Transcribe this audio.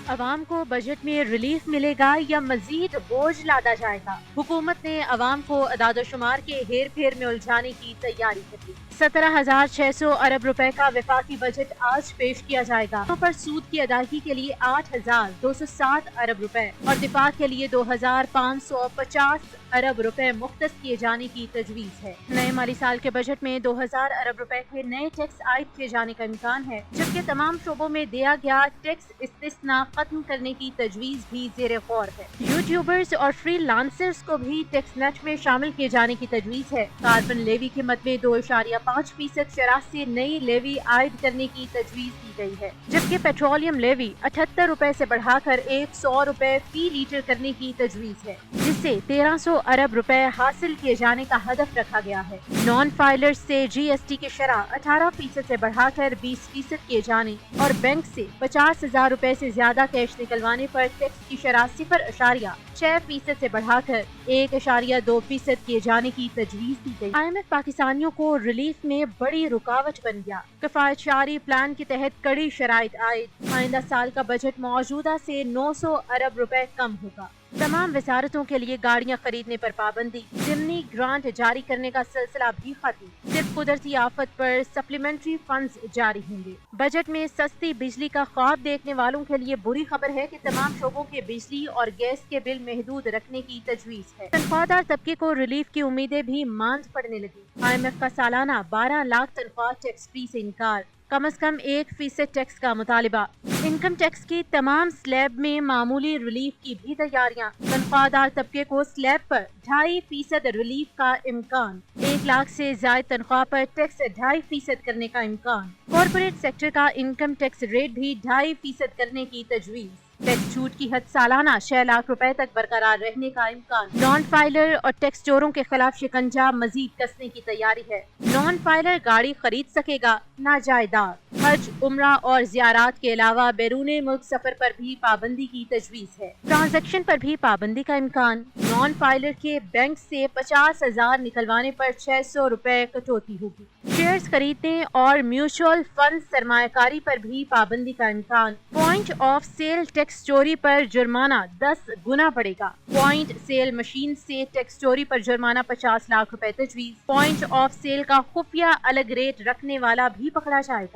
عوام کو بجٹ میں ریلیف ملے گا یا مزید بوجھ لادا جائے گا؟ حکومت نے عوام کو اعداد و شمار کے ہیر پھیر میں الجھانے کی تیاری کر لی۔ 17,600 ارب روپے کا وفاقی بجٹ آج پیش کیا جائے گا۔ پر سود کی ادائیگی کے لیے 8,260 ارب روپے اور دفاع کے لیے 2,550 ارب روپے مختص کیے جانے کی تجویز ہے۔ نئے مالی سال کے بجٹ میں 2,000 ارب روپے کے نئے ٹیکس عائد کیے جانے کا امکان ہے، جبکہ تمام شعبوں میں دیا گیا ٹیکس استثنا ختم کرنے کی تجویز بھی زیر غور ہے۔ یوٹیوبرز اور فری لانسرز کو بھی ٹیکس نیٹ میں شامل کیے جانے کی تجویز ہے۔ کاربن لیوی کی مد میں 2.5% شرح سے نئی لیوی عائد کرنے کی تجویز دی گئی ہے، جبکہ پیٹرولیم لیوی 78 روپے سے بڑھا کر 100 روپے فی لیٹر کرنے کی تجویز ہے، جس سے 1,300 ارب روپے حاصل کیے جانے کا ہدف رکھا گیا ہے۔ نان فائلرز سے جی ایس ٹی کی شرح 18% سے بڑھا کر 20% کیے جانے اور بینک سے 50,000 روپے سے زیادہ کیش نکلوانے پر ٹیکس کی شرح 0.6% سے بڑھا کر 1.2% کیے جانے کی تجویز دی گئی۔ آئی ایم ایف پاکستانیوں کو ریلیف میں بڑی رکاوٹ بن گیا۔ کفایت شعاری پلان کے تحت کڑی شرائط عائد۔ آئندہ سال کا بجٹ موجودہ سے 900 ارب روپے کم ہوگا۔ تمام وزارتوں کے لیے گاڑیاں خریدنے پر پابندی۔ ضمنی گرانٹ جاری کرنے کا سلسلہ بھی ختم۔ صرف قدرتی آفت پر سپلیمنٹری فنڈز جاری ہوں گے۔ بجٹ میں سستی بجلی کا خواب دیکھنے والوں کے لیے بری خبر ہے کہ تمام شعبوں کے بجلی اور گیس کے بل محدود رکھنے کی تجویز ہے۔ تنخواہ دار طبقے کو ریلیف کی امیدیں بھی ماند پڑنے لگی۔ آئی ایم ایف کا سالانہ 12 لاکھ تنخواہ ٹیکس فری سے انکار، کم از کم 1% ٹیکس کا مطالبہ۔ انکم ٹیکس کی تمام سلیب میں معمولی ریلیف کی بھی تیاریاں۔ تنخواہ دار طبقے کو سلیب پر 2.5% ریلیف کا امکان۔ 1 لاکھ سے زائد تنخواہ پر ٹیکس 2.5% کرنے کا امکان۔ کارپوریٹ سیکٹر کا انکم ٹیکس ریٹ بھی 2.5% کرنے کی تجویز۔ ٹیکس چھوٹ کی حد سالانہ 6 لاکھ روپے تک برقرار رہنے کا امکان۔ نان فائلر اور ٹیکس چوروں کے خلاف شکنجہ مزید کسنے کی تیاری ہے۔ نان فائلر گاڑی خرید سکے گا، نہ جائیداد۔ حج، عمرہ اور زیارات کے علاوہ بیرون ملک سفر پر بھی پابندی کی تجویز ہے۔ ٹرانزیکشن پر بھی پابندی کا امکان۔ نان فائلر کے بینک سے 50,000 نکلوانے پر 600 روپے کٹوتی ہوگی۔ شیئرز خریدنے اور میوچل فنڈ سرمایہ کاری پر بھی پابندی کا امکان۔ پوائنٹ آف سیل ٹیکس چوری پر جرمانہ 10 گنا بڑھے گا۔ پوائنٹ سیل مشین سے ٹیکس چوری پر جرمانہ 50 لاکھ روپے تجویز۔ پوائنٹ آف سیل کا خفیہ الگ ریٹ رکھنے والا بھی پکڑا جائے گا۔